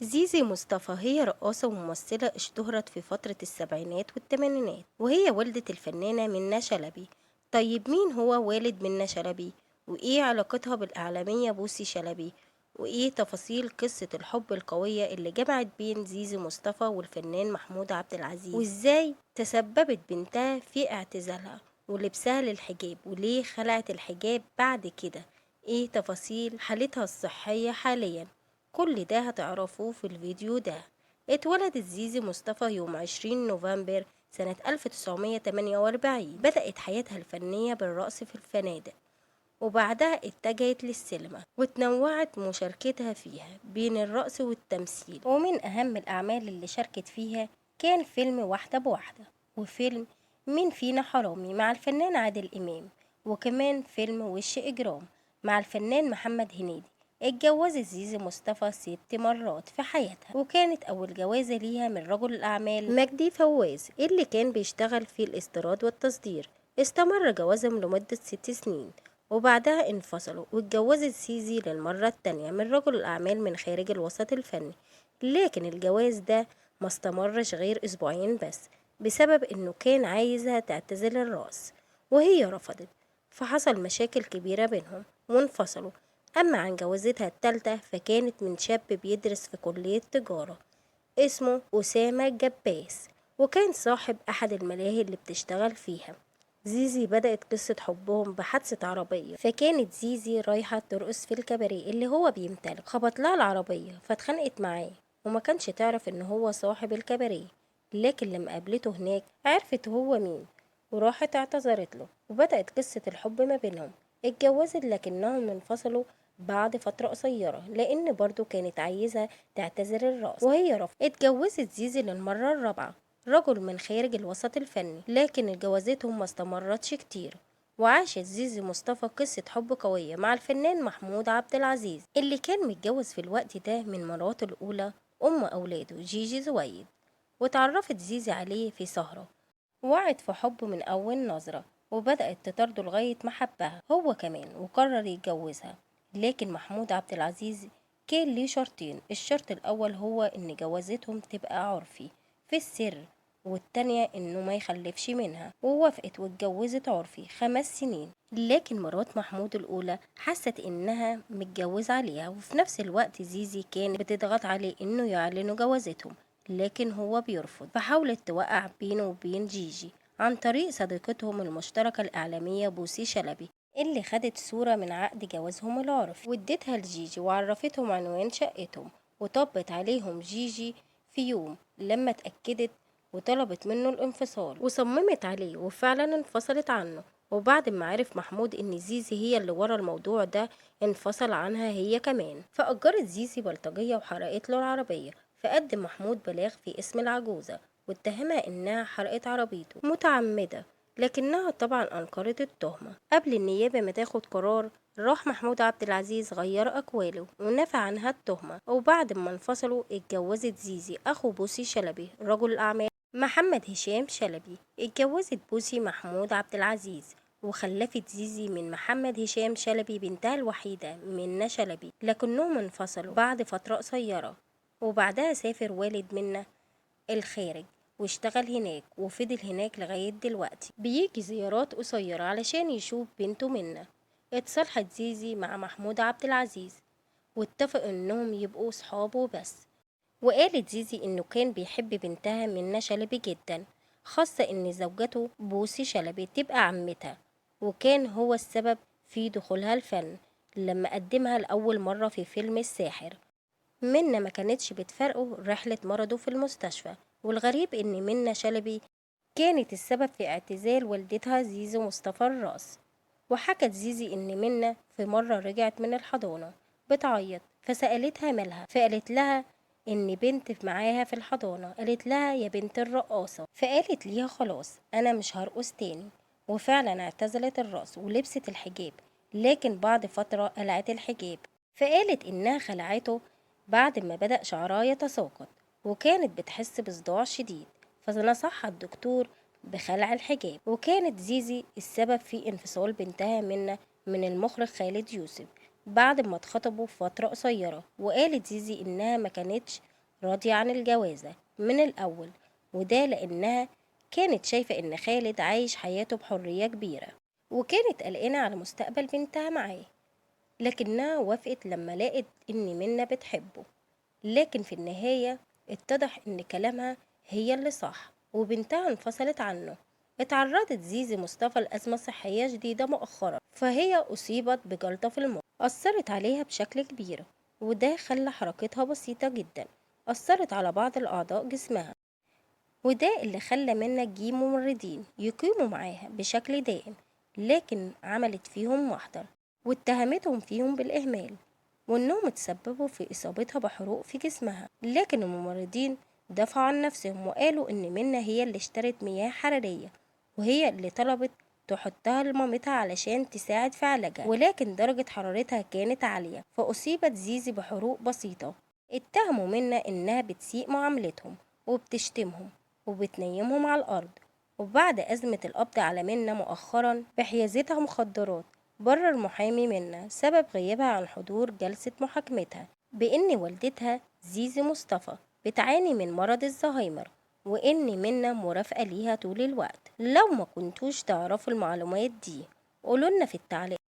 زيزي مصطفى هي رقاصة وممثلة اشتهرت في فترة السبعينات والثمانينات، وهي والدة الفنانة منة شلبي. طيب مين هو والد منة شلبي؟ وإيه علاقتها بالإعلامية بوسي شلبي؟ وإيه تفاصيل قصة الحب القوية اللي جمعت بين زيزي مصطفى والفنان محمود عبد العزيز؟ وإزاي تسببت بنتها في اعتزالها ولبسها للحجاب؟ وليه خلعت الحجاب بعد كده؟ إيه تفاصيل حالتها الصحية حاليا؟ كل ده هتعرفوه في الفيديو ده. اتولدت زيزي مصطفى يوم 20 نوفمبر سنة 1948. بدأت حياتها الفنية بالرقص في الفنادق، وبعدها اتجهت للسينما وتنوعت مشاركتها فيها بين الرقص والتمثيل. ومن أهم الأعمال اللي شاركت فيها كان فيلم واحدة بواحدة، وفيلم مين فينا حرامي مع الفنان عادل إمام، وكمان فيلم وش إجرام مع الفنان محمد هنيدي. اتجوزت زيزي مصطفى 6 مرات في حياتها، وكانت أول جوازة ليها من رجل الأعمال مجدي فواز اللي كان بيشتغل في الاستيراد والتصدير. استمر جوازهم لمدة 6 سنين، وبعدها انفصلوا، واتجوزت سيزي للمرة التانية من رجل الأعمال من خارج الوسط الفني. لكن الجواز ده ما استمرش غير أسبوعين بس، بسبب إنه كان عايزها تعتزل الرقص وهي رفضت، فحصل مشاكل كبيرة بينهم وانفصلوا. أما عن جوازتها التالتة فكانت من شاب بيدرس في كلية تجارة اسمه أسامة جباس، وكان صاحب أحد الملاهي اللي بتشتغل فيها. زيزي بدأت قصة حبهم بحادثة عربية، فكانت زيزي رايحة ترقص في الكباريه اللي هو بيمتلك، خبط لها العربية فاتخانقت معاه، وما كانش تعرف ان هو صاحب الكباريه. لكن لما قابلته هناك عرفت هو مين، وراحت اعتذرت له، وبدأت قصة الحب ما بينهم. اتجوزت لكنهم انفصلوا بعد فترة قصيرة، لأن برضو كانت عايزة تعتذر الرأس وهي رفضت. اتجوزت زيزي للمرة الرابعة رجل من خارج الوسط الفني، لكن جوازتهم ما استمرتش كتير. وعاشت زيزي مصطفى قصة حب قوية مع الفنان محمود عبد العزيز اللي كان متجوز في الوقت ده من مراته الأولى أم أولاده جيجي زويد. واتعرفت زيزي عليه في سهرة، وقعت في حبه من أول نظرة، وبدأت تطارده لغاية ما حبها هو كمان وقرر يتجوزها. لكن محمود عبد العزيز كان ليه شرطين. الشرط الأول هو إن جوازتهم تبقى عرفي في السر، والتانية إنه ما يخلفش منها، ووافقت واتجوزت عرفي 5 سنين. لكن مرات محمود الأولى حست إنها متجوزة عليها، وفي نفس الوقت زيزي كانت بتضغط عليه إنه يعلنوا جوازتهم، لكن هو بيرفض. فحاولت توقع بينه وبين جيجي عن طريق صديقتهم المشتركة الإعلامية بوسي شلبي، اللي خدت صورة من عقد جوازهم العرفي وادتها لجيجي وعرفتهم عنوان شقتهم. وطبت عليهم جيجي في يوم لما اتأكدت، وطلبت منه الانفصال وصممت عليه، وفعلا انفصلت عنه. وبعد ما عرف محمود ان زيزي هي اللي ورا الموضوع ده انفصل عنها هي كمان. فأجرت زيزي بلطجية وحرقت له العربية، فقدم محمود بلاغ في اسم العجوزة واتهمها إنها حرقت عربيته متعمدة، لكنها طبعا أنكرت التهمة. قبل النيابة ما تاخد قرار، راح محمود عبد العزيز غير أقواله ونفى عنها التهمة. وبعد ما انفصلوا اتجوزت زيزي أخو بوسي شلبي رجل الأعمال محمد هشام شلبي. اتجوزت بوسي محمود عبد العزيز، وخلفت زيزي من محمد هشام شلبي بنتها الوحيدة منة شلبي، لكنهم انفصلوا بعد فترة قصيرة. وبعدها سافر والد منة الخارج واشتغل هناك، وفضل هناك لغاية دلوقتي بيجي زيارات قصيرة علشان يشوف بنته منة. اتصالحت زيزي مع محمود عبد العزيز واتفقوا انهم يبقوا صحابه بس. وقالت زيزي انه كان بيحب بنتها منة شلبي جدا، خاصة ان زوجته بوسي شلبي تبقى عمتها، وكان هو السبب في دخولها الفن لما قدمها لأول مرة في فيلم الساحر. منة ما كانتش بتفارقه رحلة مرضه في المستشفى، والغريب إن منة شلبي كانت السبب في اعتزال والدتها زيزو مصطفى الراس. وحكت زيزي إن منة في مرة رجعت من الحضانة بتعيط، فسألتها مالها، فقالت لها إن بنت معاها في الحضانة. قالت لها يا بنت الرقاصة، فقالت ليها خلاص أنا مش هرقص تاني. وفعلا اعتزلت الرقص ولبست الحجاب، لكن بعد فترة قلعت الحجاب، فقالت إنها خلعته بعد ما بدأ شعرها يتساقط، وكانت بتحس بصداع شديد، فنصحها الدكتور بخلع الحجاب. وكانت زيزي السبب في انفصال بنتها من المخرج خالد يوسف بعد ما اتخطبوا فترة قصيرة. وقالت زيزي إنها ما كانتش راضية عن الجوازة من الأول، وده لأنها كانت شايفة إن خالد عايش حياته بحرية كبيرة، وكانت قلقانة على مستقبل بنتها معاه، لكنها وافقت لما لقت إن منى بتحبه. لكن في النهاية اتضح إن كلامها هي اللي صح، وبنتها انفصلت عنه. اتعرضت زيزي مصطفى لأزمة صحية جديدة مؤخرا، فهي أصيبت بجلطة في المخ أثرت عليها بشكل كبير، وده خلى حركتها بسيطة جدا، أثرت على بعض الأعضاء جسمها، وده اللي خلى منى تجيب ممرضين يقيموا معاها بشكل دائم. لكن عملت فيهم محضر واتهمتهم فيهم بالإهمال، وإنهم اتسببوا في إصابتها بحروق في جسمها. لكن الممرضين دافعوا عن نفسهم وقالوا إن منى هي اللي اشترت مياه حرارية، وهي اللي طلبت تحطها لمامتها علشان تساعد في علاجها، ولكن درجة حرارتها كانت عالية فأصيبت زيزي بحروق بسيطة. اتهموا منى إنها بتسيء معاملتهم وبتشتمهم وبتنيمهم على الأرض. وبعد أزمة القبض على منى مؤخرا بحيازتها مخدرات، برر محامي منى سبب غيابها عن حضور جلسة محاكمتها بإن والدتها زيزي مصطفى بتعاني من مرض الزهايمر، وإن منى مرافقة ليها طول الوقت. لو ما كنتوش تعرفوا المعلومات دي قولولنا في التعليقات.